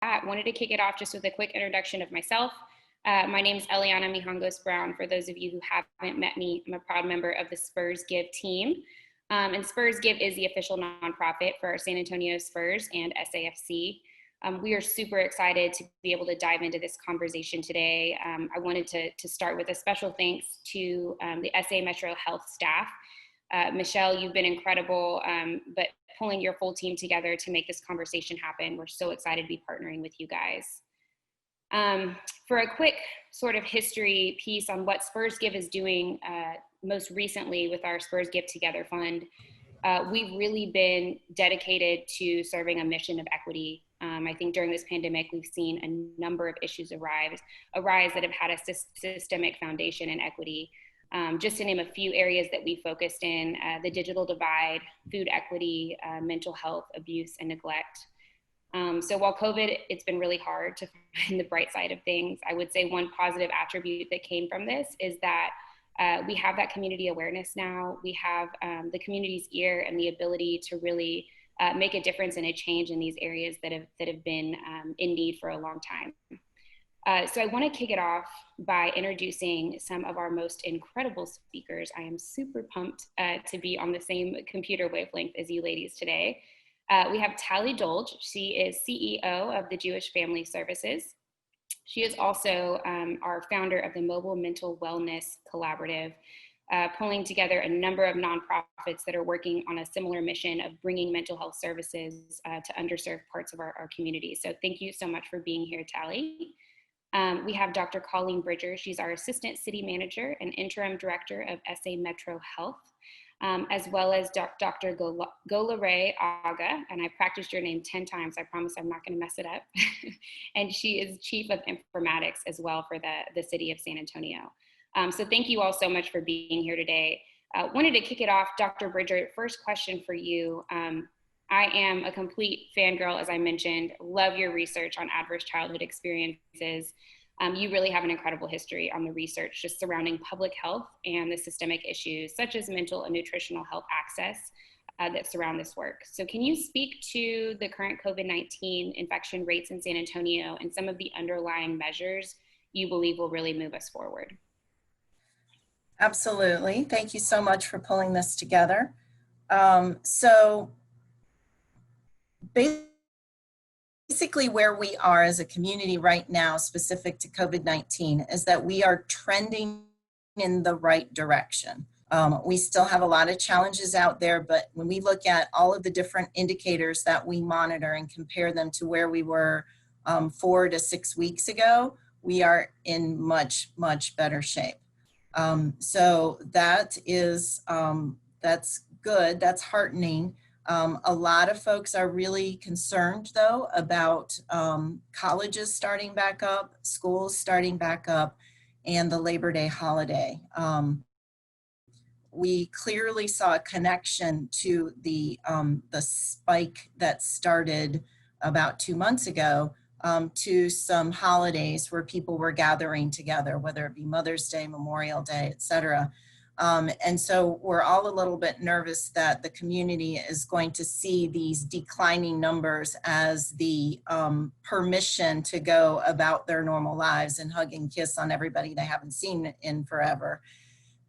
wanted to kick it off just with a quick introduction of myself. My name is Eliana Mijangos Brown. For those of you who haven't met me, I'm a proud member of the Spurs Give team. And Spurs Give is the official nonprofit for our San Antonio Spurs and SAFC. We are super excited to be able to dive into this conversation today. I wanted to start with a special thanks to the SA Metro Health staff. Michelle, you've been incredible, but pulling your full team together to make this conversation happen. We're so excited to be partnering with you guys. For a quick sort of history piece on what Spurs Give is doing most recently with our Spurs Give Together Fund, we've really been dedicated to serving a mission of equity. I think during this pandemic, we've seen a number of issues arise that have had a systemic foundation in equity. Just to name a few areas that we focused in, the digital divide, food equity, mental health, abuse, and neglect. So while COVID, it's been really hard to find the bright side of things, I would say one positive attribute that came from this is that we have that community awareness now. We have the community's ear and the ability to really make a difference and a change in these areas that have been in need for a long time. So I want to kick it off by introducing some of our most incredible speakers. I am super pumped to be on the same computer wavelength as you ladies today. We have Tally Dolce. She is CEO of the Jewish Family Services. She is also our founder of the Mobile Mental Wellness Collaborative, pulling together a number of nonprofits that are working on a similar mission of bringing mental health services to underserved parts of our community. So thank you so much for being here, Tally. We have Dr. Colleen Bridger. She's our Assistant City Manager and Interim Director of SA Metro Health, as well as Dr. Golare Aga, and I practiced your name 10 times. I promise I'm not going to mess it up. And she is Chief of Informatics as well for the City of San Antonio. So thank you all so much for being here today. Wanted to kick it off, Dr. Bridger, first question for you. I am a complete fangirl, as I mentioned, love your research on adverse childhood experiences. You really have an incredible history on the research just surrounding public health and the systemic issues such as mental and nutritional health access that surround this work. So can you speak to the current COVID-19 infection rates in San Antonio and some of the underlying measures you believe will really move us forward? Absolutely. Thank you so much for pulling this together. So basically where we are as a community right now, specific to COVID-19, is that we are trending in the right direction. We still have a lot of challenges out there, but when we look at all of the different indicators that we monitor and compare them to where we were 4 to 6 weeks ago, we are in much, much better shape. So that is, that's good, that's heartening. A lot of folks are really concerned though about colleges starting back up, schools starting back up, and the Labor Day holiday. We clearly saw a connection to the spike that started about 2 months ago to some holidays where people were gathering together, whether it be Mother's Day, Memorial Day, et cetera. And so we're all a little bit nervous that the community is going to see these declining numbers as the permission to go about their normal lives and hug and kiss on everybody they haven't seen in forever.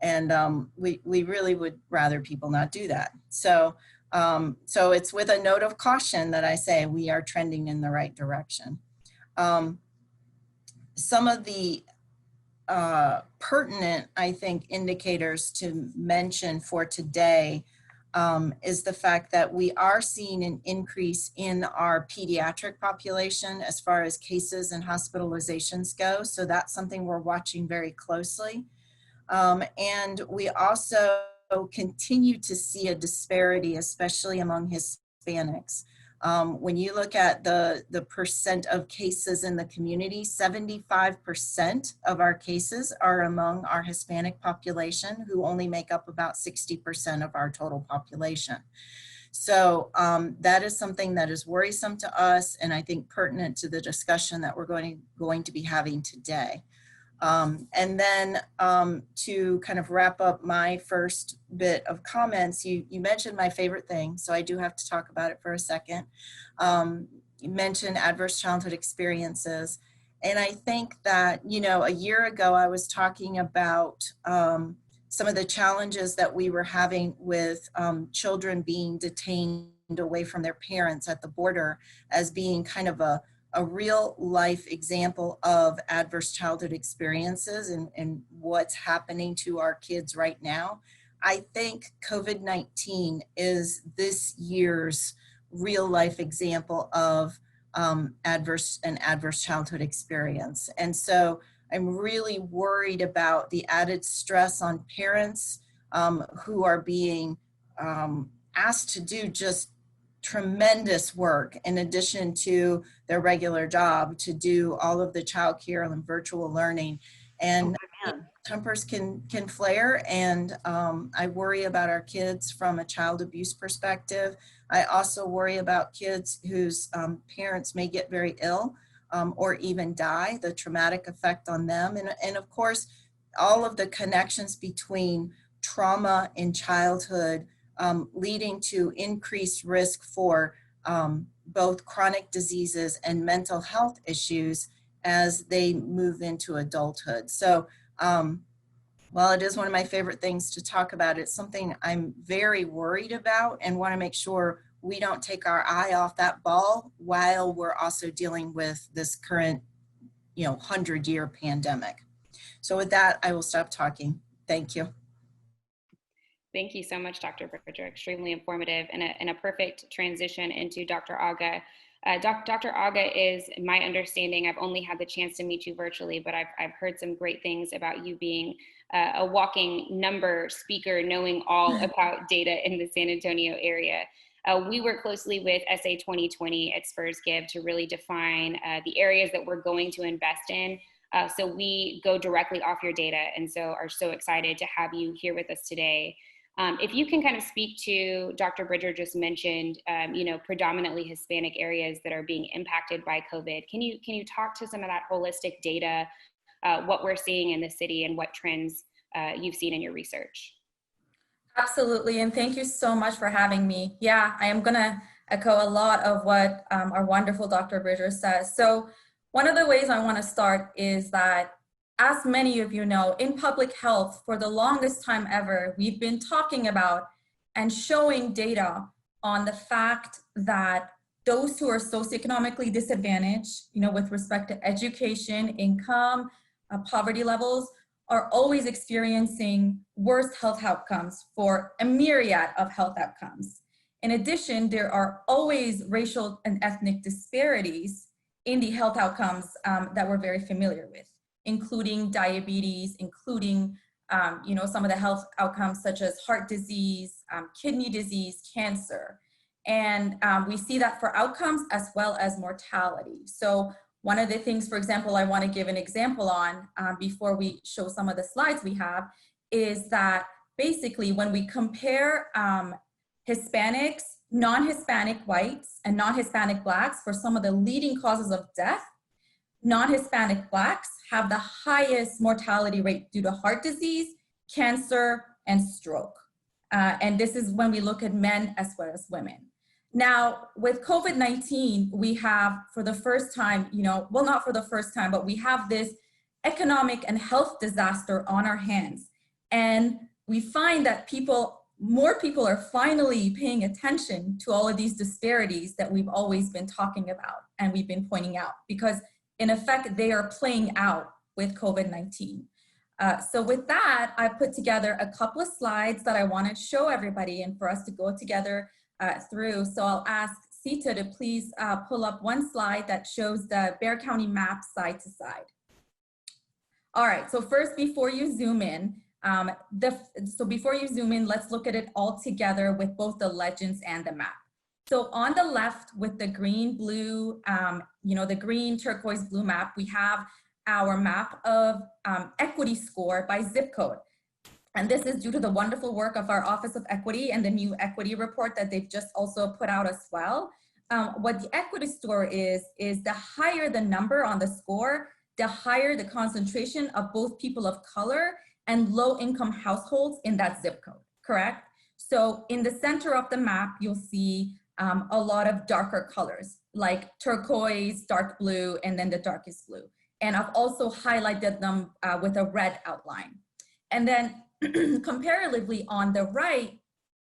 And we really would rather people not do that. So it's with a note of caution that I say we are trending in the right direction. Some of the pertinent, I think, indicators to mention for today is the fact that we are seeing an increase in our pediatric population as far as cases and hospitalizations go. So that's something we're watching very closely. And we also continue to see a disparity, especially among Hispanics. When you look at the percent of cases in the community, 75% of our cases are among our Hispanic population, who only make up about 60% of our total population. So that is something that is worrisome to us, and I think pertinent to the discussion that we're going to be having today. And then to kind of wrap up my first bit of comments, you mentioned my favorite thing, so I do have to talk about it for a second. you mentioned adverse childhood experiences. And I think that, you know, a year ago, I was talking about some of the challenges that we were having with children being detained away from their parents at the border as being kind of a real life example of adverse childhood experiences and what's happening to our kids right now. I think COVID-19 is this year's real life example of adverse childhood experience. And so I'm really worried about the added stress on parents who are being asked to do just tremendous work in addition to their regular job, to do all of the childcare and virtual learning. And tempers can flare, and I worry about our kids from a child abuse perspective. I also worry about kids whose parents may get very ill or even die, the traumatic effect on them. And of course, all of the connections between trauma in childhood leading to increased risk for both chronic diseases and mental health issues as they move into adulthood. So while it is one of my favorite things to talk about, it's something I'm very worried about and want to make sure we don't take our eye off that ball while we're also dealing with this current, 100-year pandemic. So with that, I will stop talking. Thank you. Thank you so much, Dr. Bridger. Extremely informative and a perfect transition into Dr. Aga. Dr. Aga is, my understanding, I've only had the chance to meet you virtually, but I've heard some great things about you being a walking number speaker, knowing all about data in the San Antonio area. We work closely with SA 2020 at Spurs Give to really define the areas that we're going to invest in. So we go directly off your data, and so are so excited to have you here with us today. If you can kind of speak to, Dr. Bridger just mentioned, predominantly Hispanic areas that are being impacted by COVID. Can you talk to some of that holistic data, what we're seeing in the city and what trends you've seen in your research? Absolutely, and thank you so much for having me. Yeah, I am gonna echo a lot of what our wonderful Dr. Bridger says. So one of the ways I wanna start is that, as many of you know, in public health, for the longest time ever, we've been talking about and showing data on the fact that those who are socioeconomically disadvantaged, with respect to education, income, poverty levels, are always experiencing worse health outcomes for a myriad of health outcomes. In addition, there are always racial and ethnic disparities in the health outcomes that we're very familiar with, including diabetes, including some of the health outcomes such as heart disease, kidney disease, cancer. And we see that for outcomes as well as mortality. So one of the things, for example, I want to give an example on before we show some of the slides we have, is that basically when we compare Hispanics, non-Hispanic whites, and non-Hispanic Blacks for some of the leading causes of death, non-Hispanic Blacks have the highest mortality rate due to heart disease, cancer, and stroke. And this is when we look at men as well as women. Now, with COVID-19, we have, for the first time, well, not for the first time, but we have this economic and health disaster on our hands. And we find that more people are finally paying attention to all of these disparities that we've always been talking about and we've been pointing out, because in effect, they are playing out with COVID-19. So with that, I put together a couple of slides that I want to show everybody and for us to go together through. So I'll ask Sita to please pull up one slide that shows the Bexar County map side to side. All right, so first, before you zoom in, let's look at it all together with both the legends and the map. So on the left with the green, blue, the green, turquoise, blue map, we have our map of equity score by zip code. And this is due to the wonderful work of our Office of Equity and the new equity report that they've just also put out as well. What the equity score is the higher the number on the score, the higher the concentration of both people of color and low-income households in that zip code, correct? So in the center of the map, you'll see a lot of darker colors. like turquoise, dark blue, and then the darkest blue. And I've also highlighted them with a red outline. And then comparatively on the right,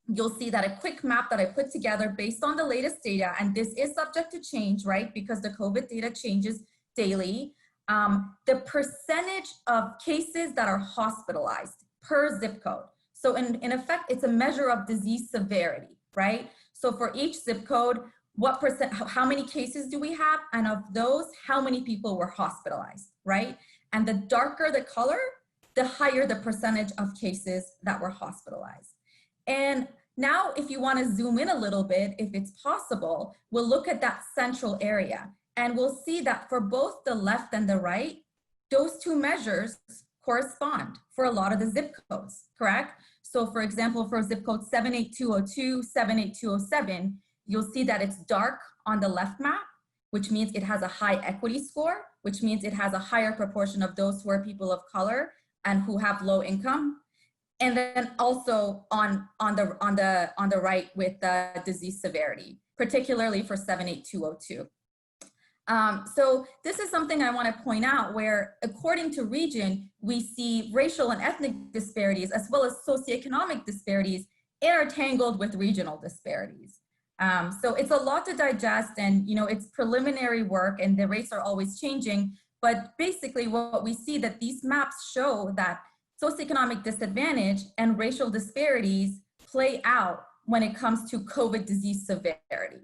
you'll see that a quick map that I put together based on the latest data, and this is subject to change, right? Because the COVID data changes daily. The percentage of cases that are hospitalized per zip code. So in effect, it's a measure of disease severity, right? So for each zip code, what percent, how many cases do we have? And of those, how many people were hospitalized, right? And the darker the color, the higher the percentage of cases that were hospitalized. And now if you want to zoom in a little bit, if it's possible, we'll look at that central area and we'll see that for both the left and the right, those two measures correspond for a lot of the zip codes, correct? So for example, for zip code 78202, 78207, you'll see that it's dark on the left map, which means it has a high equity score, which means it has a higher proportion of those who are people of color and who have low income. And then also on the right with the disease severity, particularly for 78202. So this is something I want to point out where according to region, we see racial and ethnic disparities as well as socioeconomic disparities intertangled with regional disparities. So it's a lot to digest and it's preliminary work and the rates are always changing, but basically what we see that these maps show that socioeconomic disadvantage and racial disparities play out when it comes to COVID disease severity.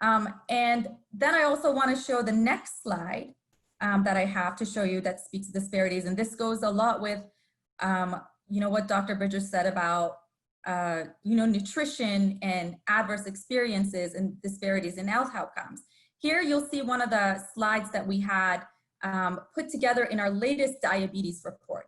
And then I also want to show the next slide that I have to show you that speaks to disparities. And this goes a lot with, what Dr. Bridger said about, nutrition and adverse experiences and disparities in health outcomes. Here you'll see one of the slides that we had put together in our latest diabetes report.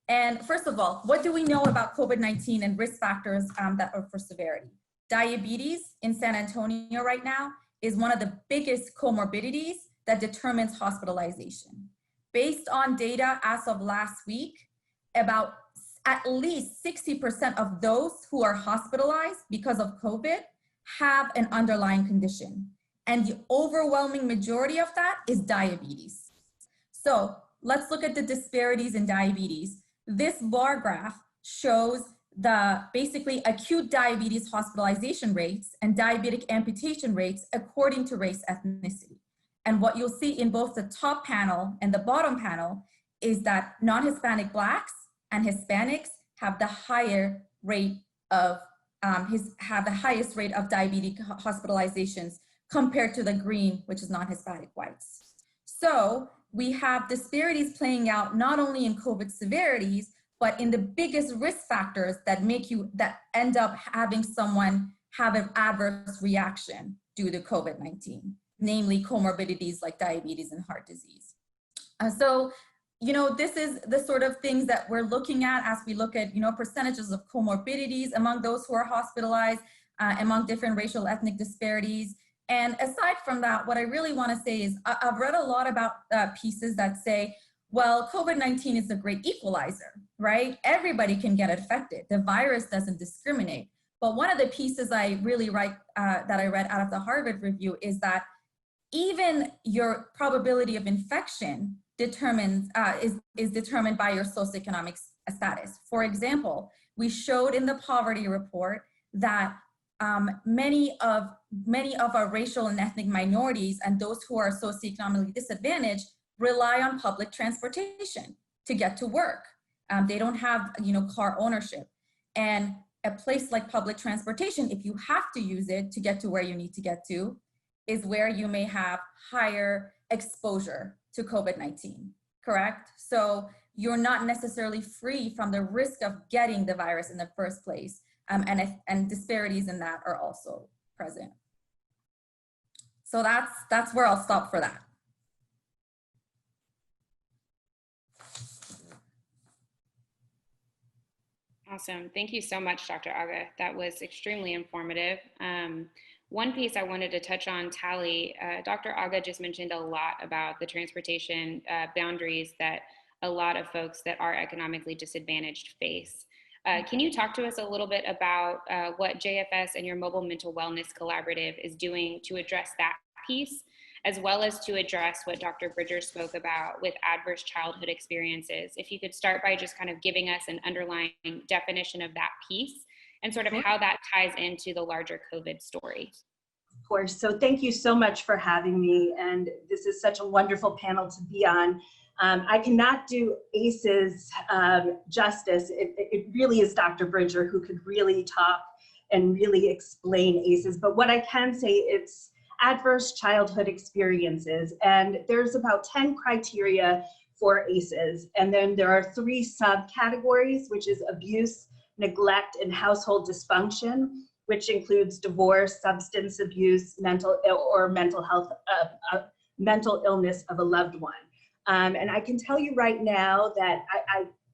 And first of all, what do we know about COVID-19 and risk factors that are for severity? Diabetes in San Antonio right now is one of the biggest comorbidities that determines hospitalization. Based on data as of last week, about at least 60% of those who are hospitalized because of COVID have an underlying condition. And the overwhelming majority of that is diabetes. So let's look at the disparities in diabetes. This bar graph shows the basically acute diabetes hospitalization rates and diabetic amputation rates according to race ethnicity. And what you'll see in both the top panel and the bottom panel is that non-Hispanic Blacks and Hispanics have the higher rate of have the highest rate of diabetic hospitalizations compared to the green, which is non-Hispanic whites. So we have disparities playing out not only in COVID severities, but in the biggest risk factors that end up having someone have an adverse reaction due to COVID-19, namely comorbidities like diabetes and heart disease. This is the sort of things that we're looking at as we look at, percentages of comorbidities among those who are hospitalized, among different racial ethnic disparities. And aside from that, what I really want to say is I've read a lot about pieces that say, well, COVID-19 is a great equalizer, right? Everybody can get affected. The virus doesn't discriminate. But one of the pieces I really that I read out of the Harvard review is that even your probability of infection is determined by your socioeconomic status. For example, we showed in the poverty report that many of our racial and ethnic minorities and those who are socioeconomically disadvantaged rely on public transportation to get to work. They don't have, car ownership. And a place like public transportation, if you have to use it to get to where you need to get to, is where you may have higher exposure to COVID-19, correct? So you're not necessarily free from the risk of getting the virus in the first place. And disparities in that are also present. So that's where I'll stop for that. Awesome. Thank you so much, Dr. Aga. That was extremely informative. One piece I wanted to touch on, Tally, Dr. Aga just mentioned a lot about the transportation boundaries that a lot of folks that are economically disadvantaged face. Can you talk to us a little bit about what JFS and your Mobile Mental Wellness Collaborative is doing to address that piece, as well as to address what Dr. Bridger spoke about with adverse childhood experiences. If you could start by just kind of giving us an underlying definition of that piece and sort of how that ties into the larger COVID story. Of course. So thank you so much for having me. And this is such a wonderful panel to be on. I cannot do ACEs justice. It really is Dr. Bridger who could really talk and really explain ACEs. But what I can say, it's adverse childhood experiences. And there's about 10 criteria for ACEs. And then there are 3 subcategories, which is abuse, neglect, and household dysfunction, which includes divorce, substance abuse, mental illness of a loved one. And I can tell you right now that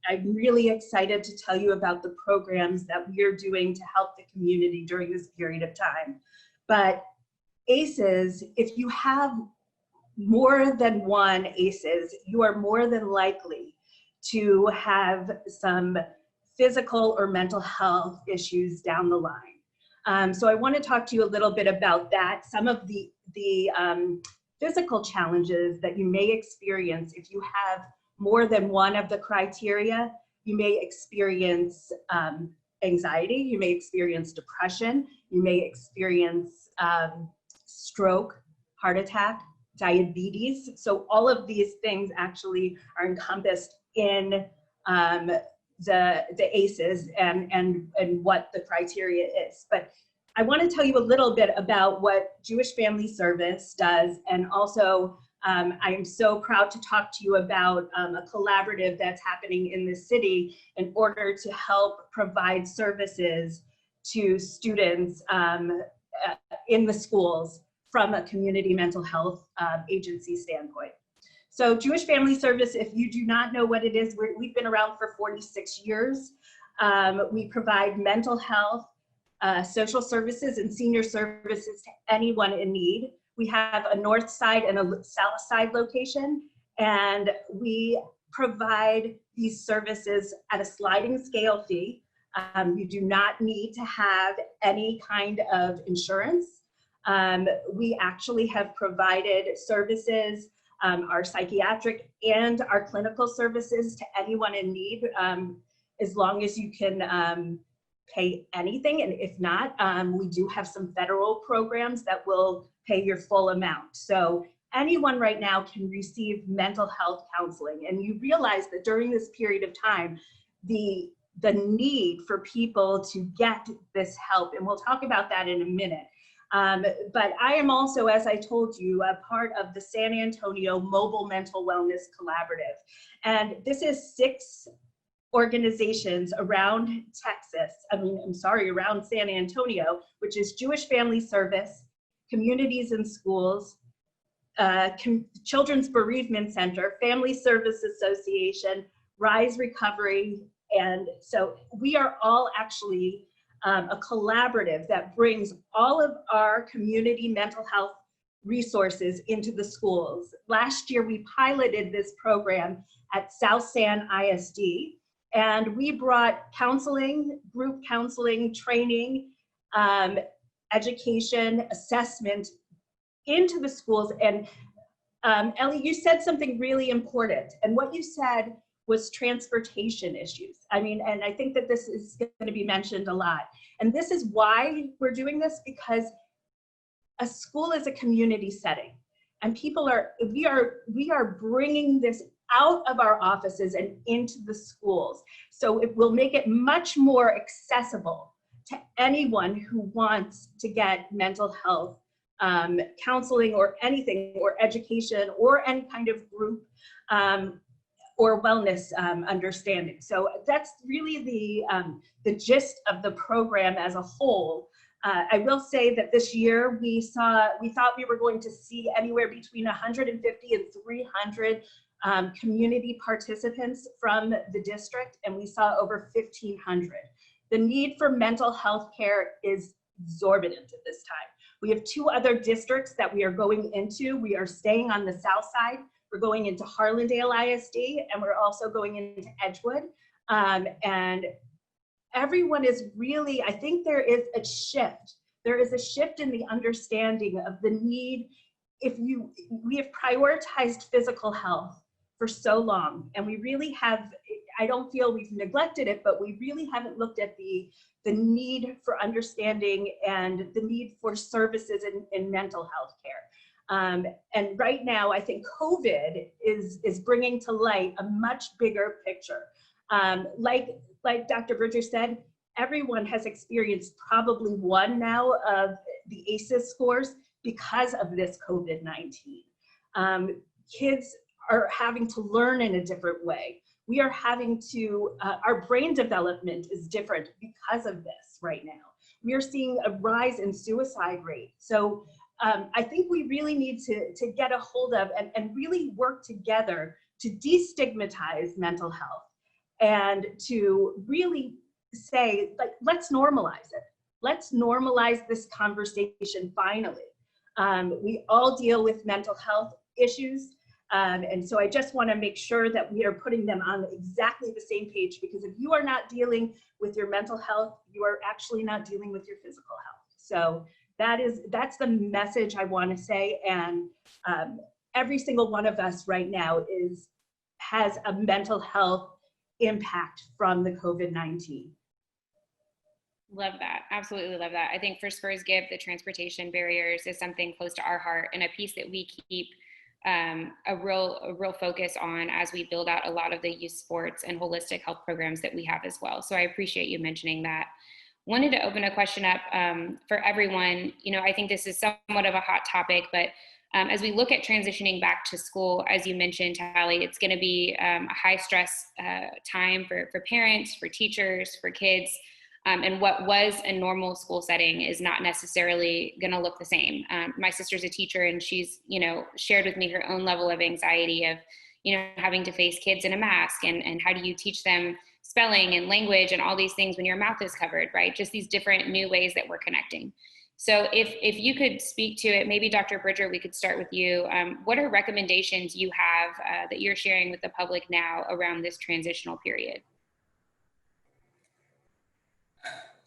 I'm really excited to tell you about the programs that we are doing to help the community during this period of time. But ACEs, if you have more than one ACEs, you are more than likely to have some physical or mental health issues down the line. So I want to talk to you a little bit about that. Some of the physical challenges that you may experience if you have more than one of the criteria. You may experience anxiety, you may experience depression, you may experience stroke, heart attack, diabetes. So all of these things actually are encompassed in the ACEs and what the criteria is. But I want to tell you a little bit about what Jewish Family Service does, and also I am so proud to talk to you about a collaborative that's happening in the city in order to help provide services to students in the schools from a community mental health agency standpoint. So Jewish Family Service, if you do not know what it is, we've been around for 46 years. We provide mental health, social services, and senior services to anyone in need. We have a north side and a south side location, and we provide these services at a sliding scale fee. You do not need to have any kind of insurance. We actually have provided services, our psychiatric and our clinical services to anyone in need, as long as you can pay anything. And if not, we do have some federal programs that will pay your full amount. So anyone right now can receive mental health counseling. And you realize that during this period of time, the need for people to get this help, and we'll talk about that in a minute. But I am also, as I told you, a part of the San Antonio Mobile Mental Wellness Collaborative. And this is 6 organizations around Texas, around San Antonio, which is Jewish Family Service, Communities in Schools, Children's Bereavement Center, Family Service Association, Rise Recovery. And so we are all actually a collaborative that brings all of our community mental health resources into the schools. Last year, we piloted this program at South San ISD, and we brought counseling, group counseling, training, education, assessment into the schools. And Ellie, you said something really important. And what you said was transportation issues. And I think that this is going to be mentioned a lot. And this is why we're doing this, because a school is a community setting, and we are bringing this out of our offices and into the schools. So it will make it much more accessible to anyone who wants to get mental health counseling or anything, or education, or any kind of group or wellness understanding. So that's really the gist of the program as a whole. I will say that this year we thought we were going to see anywhere between 150 and 300 community participants from the district, and we saw over 1,500. The need for mental health care is exorbitant at this time. We have 2 other districts that we are going into. We are staying on the south side. We're going into Harlandale ISD, and we're also going into Edgewood. And everyone is really, I think there is a shift. There is a shift in the understanding of the need we have prioritized physical health for so long, and we really have, I don't feel we've neglected it, but we really haven't looked at the need for understanding and the need for services in mental health care. And right now, I think COVID is bringing to light a much bigger picture. Like Dr. Bridger said, everyone has experienced probably one now of the ACEs scores because of this COVID-19. Kids are having to learn in a different way. We are having to, our brain development is different because of this right now. We are seeing a rise in suicide rate. So I think we really need to get a hold of and really work together to destigmatize mental health and to really say, like, let's normalize it. Let's normalize this conversation finally. We all deal with mental health issues. And so I just want to make sure that we are putting them on exactly the same page, because if you are not dealing with your mental health, you are actually not dealing with your physical health. So that's the message I want to say. And every single one of us right now has a mental health impact from the COVID-19. Love that. Absolutely love that. I think for Spurs Give, the transportation barriers is something close to our heart and a piece that we keep a real focus on as we build out a lot of the youth sports and holistic health programs that we have as well. So I appreciate you mentioning that. Wanted to open a question up for everyone. You know, I think this is somewhat of a hot topic, but as we look at transitioning back to school, as you mentioned, Tally, it's going to be a high stress time for parents, for teachers, for kids. And what was a normal school setting is not necessarily going to look the same. My sister's a teacher, and she's, you know, shared with me her own level of anxiety of, you know, having to face kids in a mask, and how do you teach them spelling and language and all these things when your mouth is covered, right? Just these different new ways that we're connecting. So if you could speak to it, maybe Dr. Bridger, we could start with you. What are recommendations you have that you're sharing with the public now around this transitional period?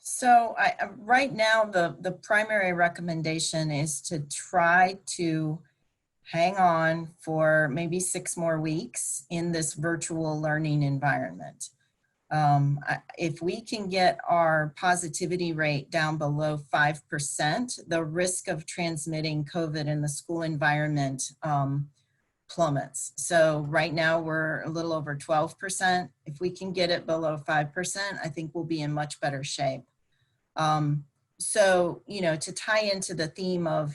So right now, the primary recommendation is to try to hang on for maybe 6 more weeks in this virtual learning environment. If we can get our positivity rate down below 5%, the risk of transmitting COVID in the school environment plummets. So right now we're a little over 12%. If we can get it below 5%, I think we'll be in much better shape. So, you know, to tie into the theme of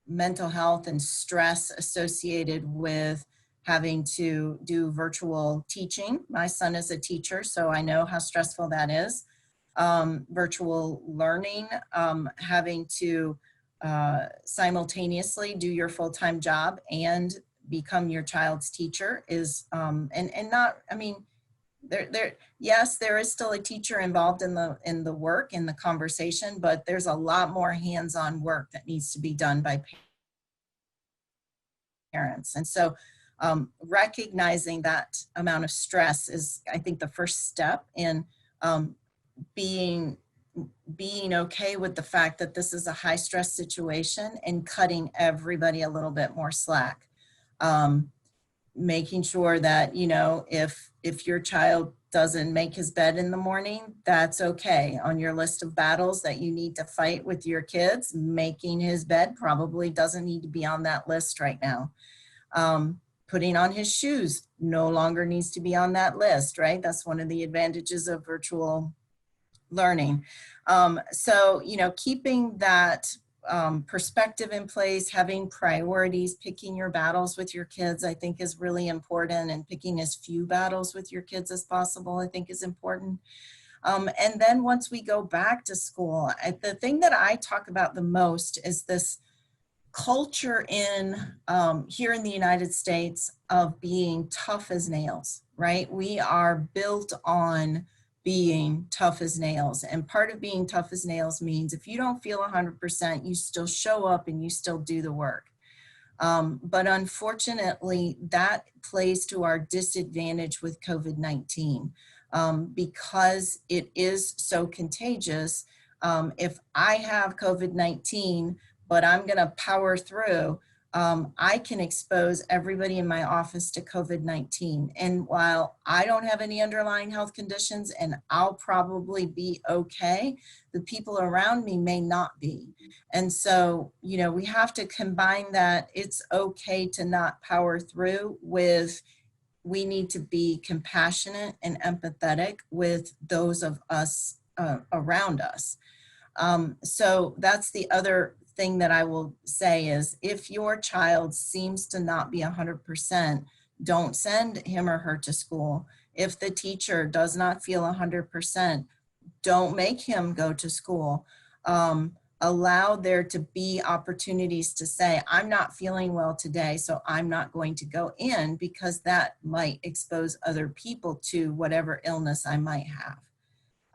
mental health and stress associated with having to do virtual teaching. My son is a teacher, so I know how stressful that is. Virtual learning, having to simultaneously do your full-time job and become your child's teacher is, and not, I mean, yes, there is still a teacher involved in the work, in the conversation, but there's a lot more hands-on work that needs to be done by parents. And so recognizing that amount of stress is, I think, the first step in being okay with the fact that this is a high stress situation and cutting everybody a little bit more slack. Making sure that, you know, if your child doesn't make his bed in the morning, that's okay. On your list of battles that you need to fight with your kids, making his bed probably doesn't need to be on that list right now. Putting on his shoes no longer needs to be on that list, right? That's one of the advantages of virtual learning. So, you know, keeping that perspective in place, having priorities, picking your battles with your kids, I think is really important, and picking as few battles with your kids as possible, I think is important. And then once we go back to school, the thing that I talk about the most is this culture in here in the United States of being tough as nails, right? We are built on being tough as nails. And part of being tough as nails means if you don't feel 100%, you still show up and you still do the work. But unfortunately, that plays to our disadvantage with COVID-19 because it is so contagious. If I have COVID-19, but I'm going to power through, I can expose everybody in my office to COVID-19. And while I don't have any underlying health conditions and I'll probably be okay, the people around me may not be. And so, you know, we have to combine that it's okay to not power through with we need to be compassionate and empathetic with those of us around us. So that's the other thing that I will say is if your child seems to not be 100%, don't send him or her to school. If the teacher does not feel 100%, don't make him go to school. Allow there to be opportunities to say, I'm not feeling well today, so I'm not going to go in because that might expose other people to whatever illness I might have.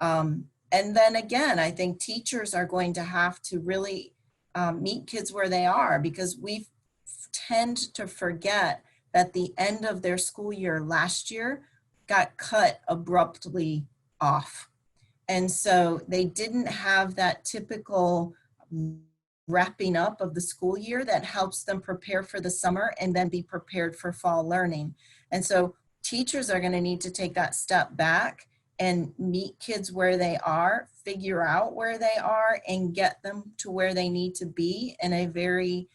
And then again, I think teachers are going to have to really meet kids where they are, because we tend to forget that the end of their school year last year got cut abruptly off. And so they didn't have that typical wrapping up of the school year that helps them prepare for the summer and then be prepared for fall learning. And so teachers are going to need to take that step back and meet kids where they are, figure out where they are, and get them to where they need to be in a very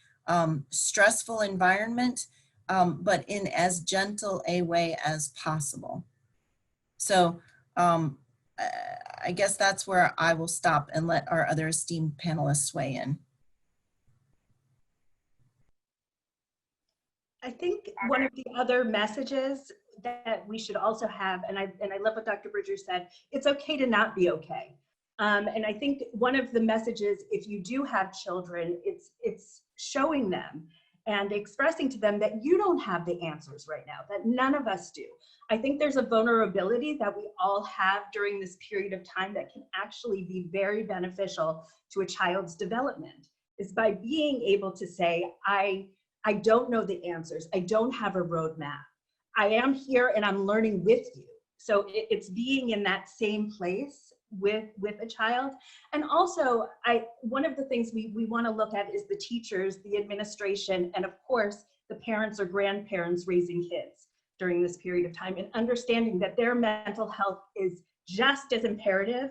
stressful environment, but in as gentle a way as possible. So I guess that's where I will stop and let our other esteemed panelists weigh in. I think one of the other messages that we should also have, and I love what Dr. Bridger said, it's okay to not be okay. And I think one of the messages, if you do have children, it's showing them and expressing to them that you don't have the answers right now, that none of us do. I think there's a vulnerability that we all have during this period of time that can actually be very beneficial to a child's development, is by being able to say, I don't know the answers. I don't have a roadmap. I am here and I'm learning with you. So it's being in that same place with a child. And also, one of the things we want to look at is the teachers, the administration, and of course, the parents or grandparents raising kids during this period of time, and understanding that their mental health is just as imperative,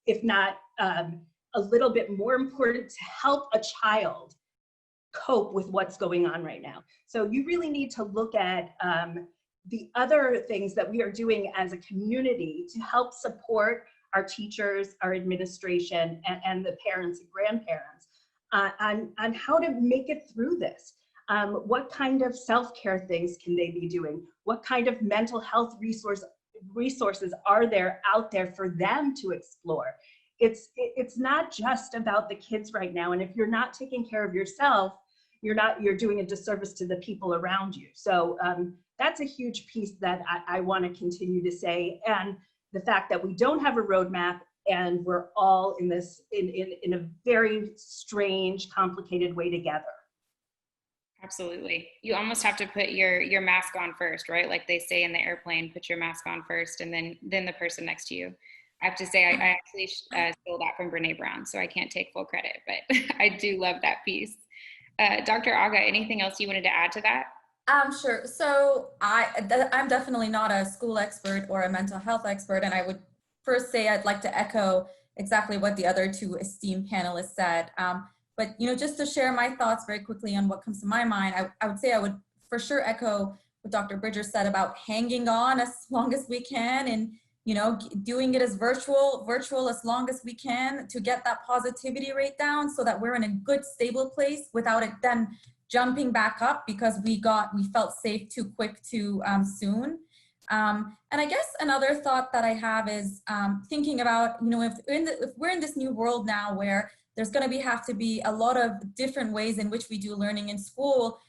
if not a little bit more important, to help a child cope with what's going on right now. So you really need to look at the other things that we are doing as a community to help support our teachers, our administration, and the parents and grandparents on how to make it through this. What kind of self-care things can they be doing? What kind of mental health resources are there out there for them to explore? It's not just about the kids right now. And if you're not taking care of yourself, you're doing a disservice to the people around you. So that's a huge piece that I want to continue to say. And the fact that we don't have a roadmap and we're all in this in a very strange, complicated way together. Absolutely. You almost have to put your mask on first, right? Like they say in the airplane, put your mask on first and then the person next to you. I have to say, I actually stole that from Brene Brown, so I can't take full credit, but I do love that piece. Dr. Aga, anything else you wanted to add to that? Sure. So I'm definitely not a school expert or a mental health expert, and I would first say I'd like to echo exactly what the other two esteemed panelists said. But just to share my thoughts very quickly on what comes to my mind, I would say I would for sure echo what Dr. Bridger said about hanging on as long as we can, and doing it as virtual as long as we can to get that positivity rate down so that we're in a good, stable place without it then jumping back up because we felt safe too quick too soon. And I guess another thought that I have is thinking about, if we're in this new world now where there's going to have to be a lot of different ways in which we do learning in school,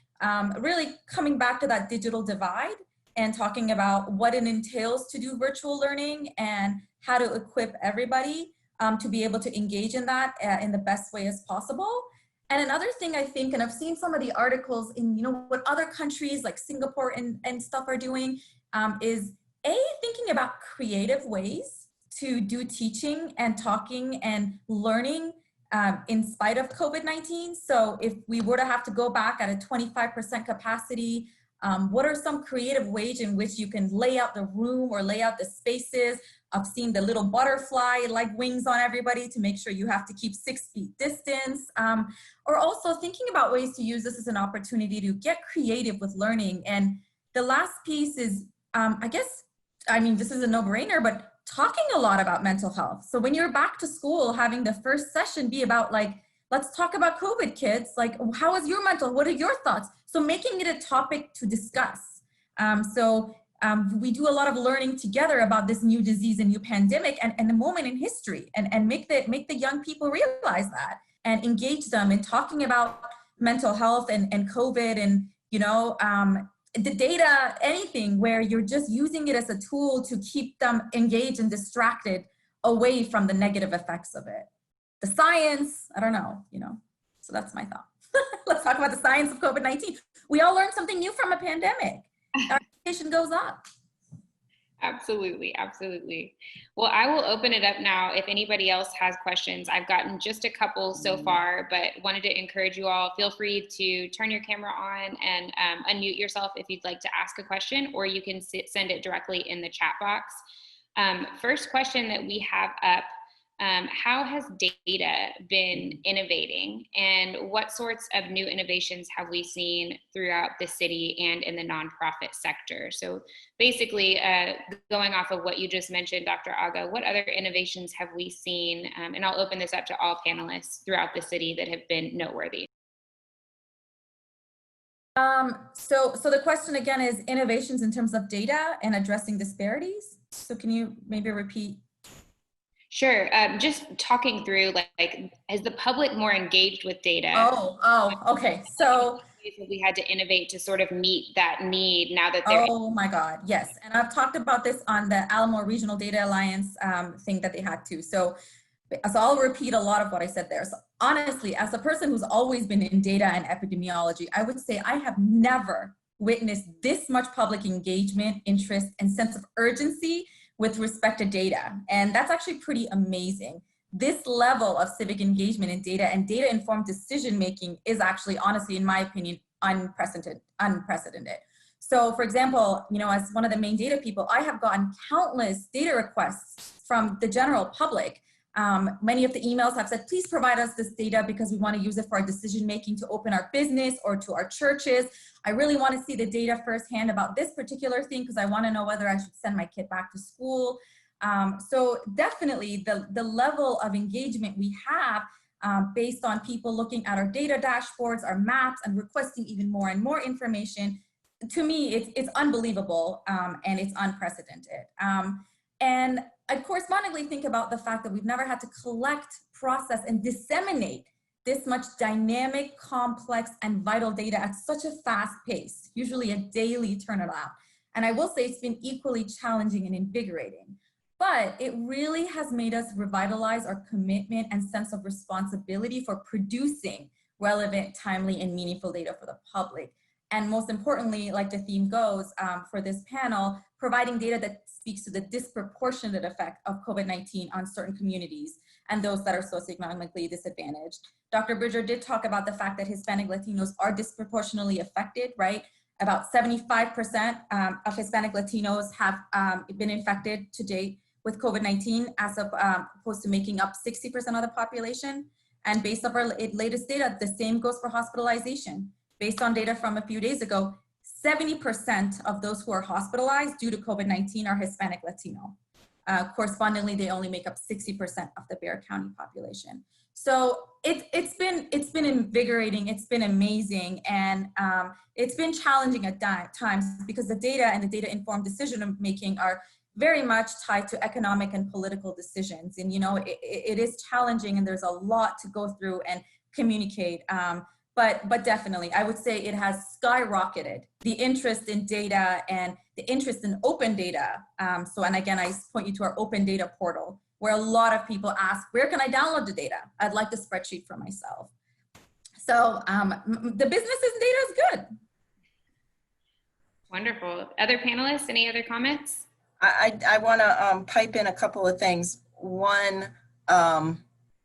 really coming back to that digital divide and talking about what it entails to do virtual learning and how to equip everybody to be able to engage in that in the best way as possible. And another thing I think, and I've seen some of the articles in, what other countries like Singapore and stuff are doing, is thinking about creative ways to do teaching and talking and learning in spite of COVID-19. So if we were to have to go back at a 25% capacity, what are some creative ways in which you can lay out the room or lay out the spaces? I've seen the little butterfly like wings on everybody to make sure you have to keep 6 feet distance. Or also thinking about ways to use this as an opportunity to get creative with learning. And the last piece is, I mean, this is a no-brainer, but talking a lot about mental health. So when you're back to school, having the first session be about like, let's talk about COVID, kids. Like, how is your mental? What are your thoughts? So making it a topic to discuss. We do a lot of learning together about this new disease and new pandemic and the moment in history, and make the young people realize that and engage them in talking about mental health and COVID and, you know, the data, anything where you're just using it as a tool to keep them engaged and distracted away from the negative effects of it. The science, I don't know, you know, so that's my thought. Let's talk about the science of COVID-19. We all learned something new from a pandemic. Our education goes up. Absolutely, absolutely. Well, I will open it up now if anybody else has questions. I've gotten just a couple so far, but wanted to encourage you all, feel free to turn your camera on and unmute yourself if you'd like to ask a question, or you can send it directly in the chat box. First question that we have up, how has data been innovating, and what sorts of new innovations have we seen throughout the city and in the nonprofit sector? So basically, going off of what you just mentioned, Dr. Aga, what other innovations have we seen? And I'll open this up to all panelists throughout the city that have been noteworthy. So the question again is innovations in terms of data and addressing disparities. So can you maybe repeat? Sure. Just talking through, like, is the public more engaged with data? Okay. So we had to innovate to sort of meet that need now that they're. Oh my God, yes. And I've talked about this on the Alamo Regional Data Alliance thing that they had too. So I'll repeat a lot of what I said there. So honestly, as a person who's always been in data and epidemiology, I would say I have never witnessed this much public engagement, interest, and sense of urgency with respect to data. And that's actually pretty amazing. This level of civic engagement in data and data-informed decision-making is actually, honestly, in my opinion, unprecedented. So for example, you know, as one of the main data people, I have gotten countless data requests from the general public. Many of the emails have said, please provide us this data because we want to use it for our decision-making to open our business or to our churches. I really want to see the data firsthand about this particular thing because I want to know whether I should send my kid back to school. So definitely the level of engagement we have based on people looking at our data dashboards, our maps, and requesting even more and more information, to me, it's unbelievable and it's unprecedented. And I correspondingly think about the fact that we've never had to collect, process, and disseminate this much dynamic, complex, and vital data at such a fast pace, usually a daily turnaround. And I will say it's been equally challenging and invigorating, but it really has made us revitalize our commitment and sense of responsibility for producing relevant, timely, and meaningful data for the public. And most importantly, like the theme goes for this panel, providing data that speaks to the disproportionate effect of COVID-19 on certain communities and those that are socioeconomically disadvantaged. Dr. Bridger did talk about the fact that Hispanic Latinos are disproportionately affected, right? About 75% of Hispanic Latinos have been infected to date with COVID-19 as opposed to making up 60% of the population. And based on our latest data, the same goes for hospitalization. Based on data from a few days ago, 70% of those who are hospitalized due to COVID-19 are Hispanic Latino. Correspondingly, they only make up 60% of the Bexar County population. So it's been invigorating, it's been amazing, and it's been challenging at times because the data and the data-informed decision-making are very much tied to economic and political decisions. And you know, it is challenging, and there's a lot to go through and communicate. But definitely, I would say it has skyrocketed the interest in data and the interest in open data. And again, I point you to our open data portal, where a lot of people ask, where can I download the data? I'd like the spreadsheet for myself. So the business in data is good. Wonderful. Other panelists, any other comments? I want to pipe in a couple of things. One,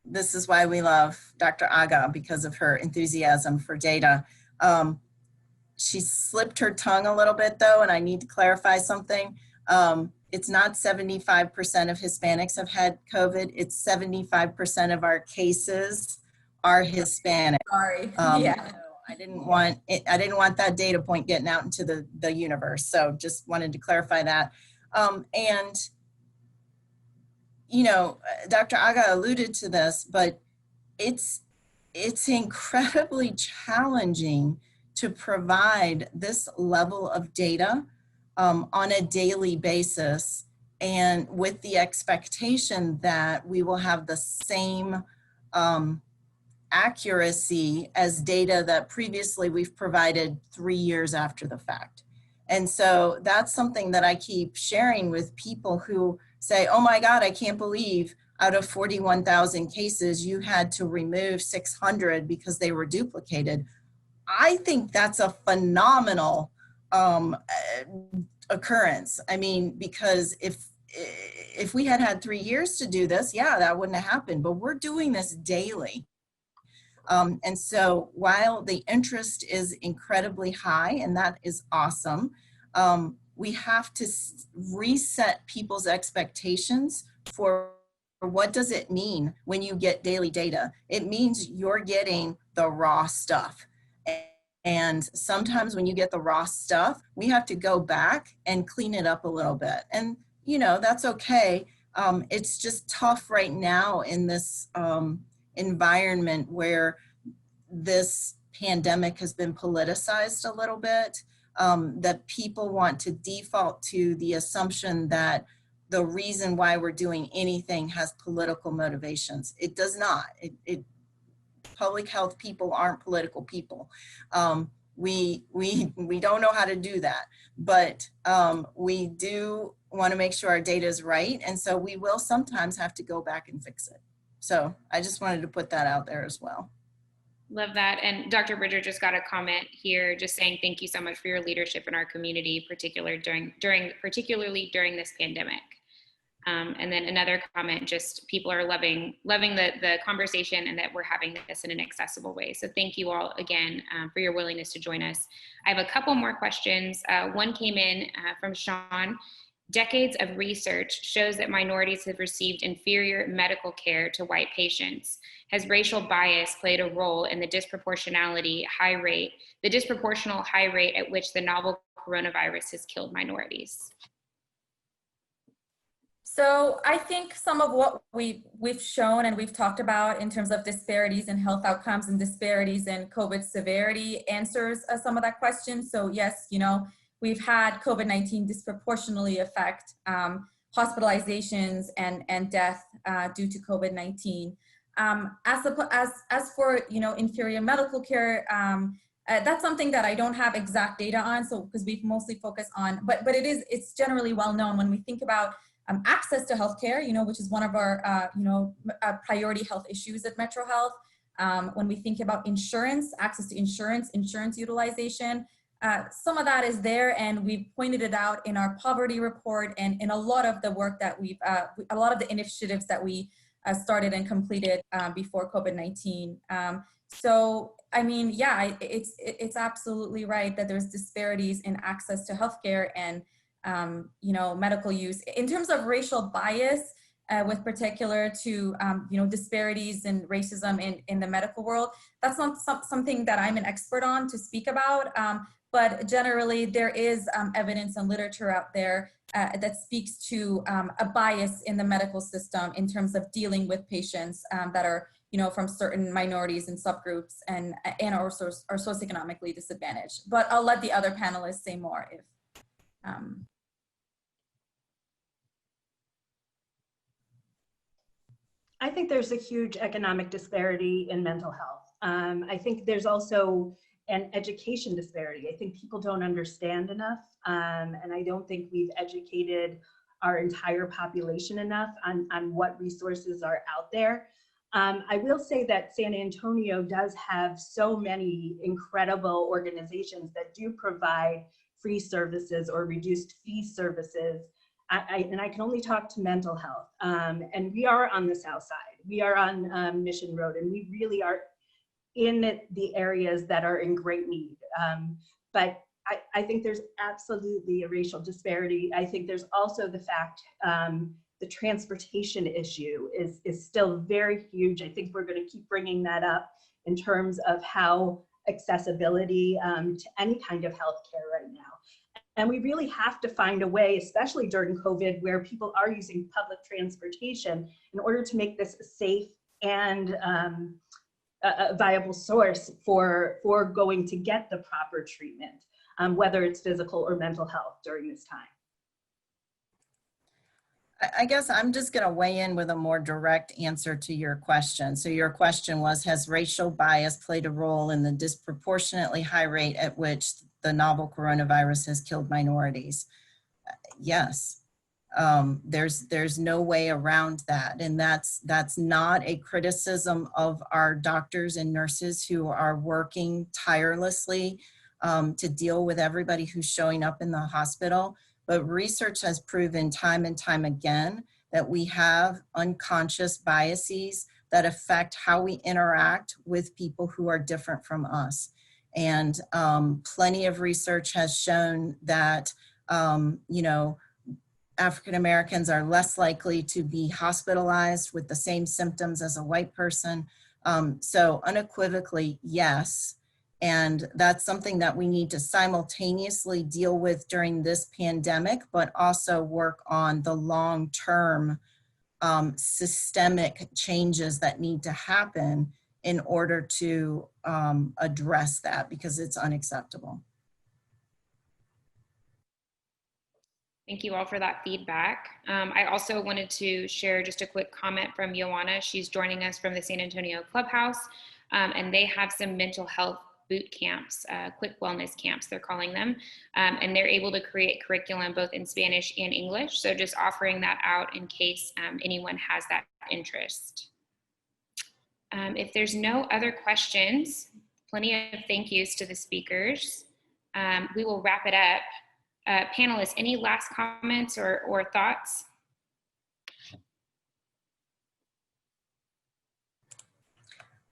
this is why we love Dr. Aga, because of her enthusiasm for data. She slipped her tongue a little bit though, and I need to clarify something. It's not 75% of Hispanics have had COVID. It's 75% of our cases are Hispanic. Sorry. Yeah. So I didn't want that data point getting out into the universe. So just wanted to clarify that. And you know, Dr. Aga alluded to this, but it's incredibly challenging to provide this level of data on a daily basis, and with the expectation that we will have the same accuracy as data that previously we've provided 3 years after the fact. And so that's something that I keep sharing with people who say, oh my God, I can't believe out of 41,000 cases, you had to remove 600 because they were duplicated. I think that's a phenomenal occurrence. I mean, because if we had 3 years to do this, yeah, that wouldn't have happened, but we're doing this daily. And so while the interest is incredibly high, and that is awesome, we have to reset people's expectations for what does it mean when you get daily data. It means you're getting the raw stuff. And sometimes when you get the raw stuff, we have to go back and clean it up a little bit. And, you know, that's okay. It's just tough right now in this environment where this pandemic has been politicized a little bit, that people want to default to the assumption that the reason why we're doing anything has political motivations. It does not. Public health people aren't political people. We don't know how to do that, but we do want to make sure our data is right. And so we will sometimes have to go back and fix it. So I just wanted to put that out there as well. Love that. And Dr. Bridger just got a comment here just saying, thank you so much for your leadership in our community, particularly during this pandemic. And then another comment, just people are loving the conversation and that we're having this in an accessible way. So thank you all again for your willingness to join us. I have a couple more questions. One came in from Sean. Decades of research shows that minorities have received inferior medical care to white patients. Has racial bias played a role in the disproportional high rate at which the novel coronavirus has killed minorities? So I think some of what we've shown and we've talked about in terms of disparities in health outcomes and disparities in COVID severity answers some of that question. So yes, you know, we've had COVID-19 disproportionately affect hospitalizations and death due to COVID-19. As for, you know, inferior medical care, that's something that I don't have exact data on. So because we've mostly focused on, but it's generally well known when we think about access to healthcare, you know, which is one of our, priority health issues at Metro Health. When we think about insurance, access to insurance utilization, some of that is there, and we've pointed it out in our poverty report and in a lot of the work that a lot of the initiatives that we started and completed before COVID-19. So, I mean, yeah, it's absolutely right that there's disparities in access to healthcare and medical use. In terms of racial bias, with particular to, disparities and racism in the medical world, that's not something that I'm an expert on to speak about, but generally there is evidence and literature out there that speaks to a bias in the medical system in terms of dealing with patients that are, from certain minorities and subgroups and also are socioeconomically disadvantaged. But I'll let the other panelists say more if. I think there's a huge economic disparity in mental health. I think there's also an education disparity. I think people don't understand enough, and I don't think we've educated our entire population enough on what resources are out there. I will say that San Antonio does have so many incredible organizations that do provide free services or reduced fee services. And I can only talk to mental health, and we are on the South Side. We are on Mission Road, and we really are in the areas that are in great need. But I think there's absolutely a racial disparity. I think there's also the fact the transportation issue is still very huge. I think we're going to keep bringing that up in terms of how accessibility to any kind of healthcare right now. And we really have to find a way, especially during COVID, where people are using public transportation in order to make this a safe and a viable source for going to get the proper treatment, whether it's physical or mental health during this time. I guess I'm just going to weigh in with a more direct answer to your question. So your question was, has racial bias played a role in the disproportionately high rate at which the novel coronavirus has killed minorities? Yes. There's no way around that. And that's not a criticism of our doctors and nurses who are working tirelessly to deal with everybody who's showing up in the hospital. But research has proven time and time again that we have unconscious biases that affect how we interact with people who are different from us. And plenty of research has shown that, African Americans are less likely to be hospitalized with the same symptoms as a white person. So unequivocally, yes. And that's something that we need to simultaneously deal with during this pandemic, but also work on the long-term systemic changes that need to happen in order to address that, because it's unacceptable. Thank you all for that feedback. I also wanted to share just a quick comment from Joanna. She's joining us from the San Antonio Clubhouse, and they have some mental health boot camps, quick wellness camps, they're calling them, and they're able to create curriculum both in Spanish and English. So just offering that out in case anyone has that interest. If there's no other questions, plenty of thank yous to the speakers. We will wrap it up. Panelists, any last comments or thoughts?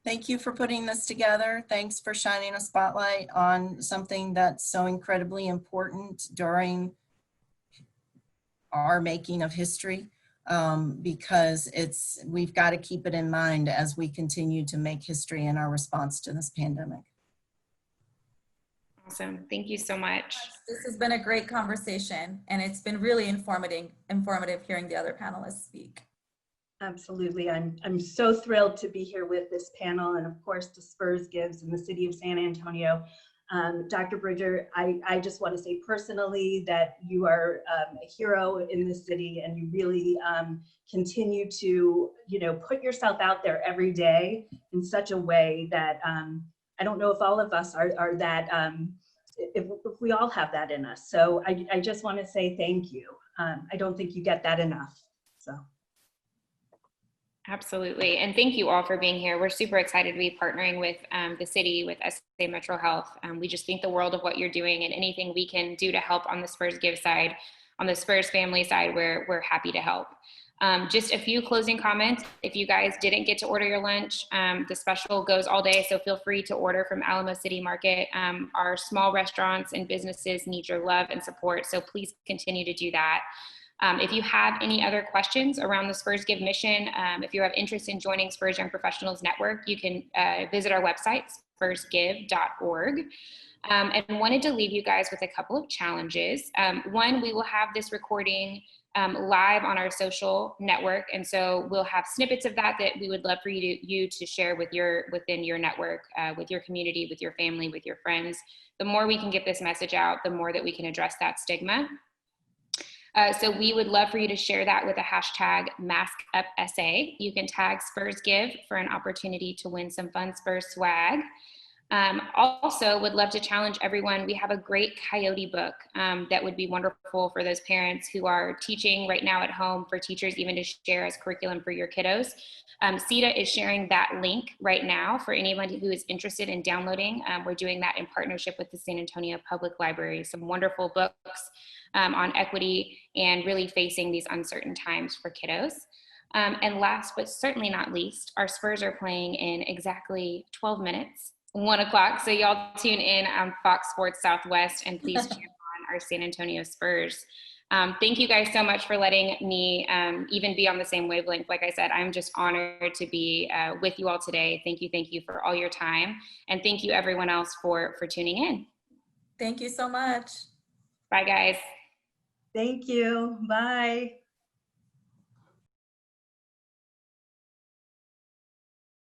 Thank you for putting this together. Thanks for shining a spotlight on something that's so incredibly important during our making of history, because we've got to keep it in mind as we continue to make history in our response to this pandemic. Awesome. Thank you so much. This has been a great conversation, and it's been really informative hearing the other panelists speak. Absolutely. I'm so thrilled to be here with this panel, and of course to Spurs Gives in the city of San Antonio. Dr. Bridger, I just want to say personally that you are a hero in this city, and you really continue to, put yourself out there every day in such a way that I don't know if all of us are that, if we all have that in us. So I just want to say thank you. I don't think you get that enough, so. Absolutely. And thank you all for being here. We're super excited to be partnering with the city, with SA Metro Health. We just think the world of what you're doing, and anything we can do to help on the Spurs Give side, on the Spurs family side, we're happy to help. Just a few closing comments. If you guys didn't get to order your lunch, the special goes all day, so feel free to order from Alamo City Market. Our small restaurants and businesses need your love and support, so please continue to do that. If you have any other questions around the Spurs Give mission, if you have interest in joining Spurs Young Professionals Network, you can visit our website, spursgive.org. And wanted to leave you guys with a couple of challenges. One, we will have this recording live on our social network, and so we'll have snippets of that we would love for you to share within your network, with your community, with your family, with your friends. The more we can get this message out, the more that we can address that stigma. So we would love for you to share that with a hashtag MaskUpSA. You can tag Spurs Give for an opportunity to win some fun Spurs swag. Also would love to challenge everyone. We have a great Coyote book that would be wonderful for those parents who are teaching right now at home, for teachers even to share as curriculum for your kiddos. CETA is sharing that link right now for anyone who is interested in downloading. We're doing that in partnership with the San Antonio Public Library. Some wonderful books on equity and really facing these uncertain times for kiddos. And last but certainly not least, our Spurs are playing in exactly 12 minutes, 1 o'clock. So y'all tune in on Fox Sports Southwest and please cheer on our San Antonio Spurs. Thank you guys so much for letting me even be on the same wavelength. Like I said, I'm just honored to be with you all today. Thank you for all your time. And thank you everyone else for tuning in. Thank you so much. Bye guys. Thank you. Bye.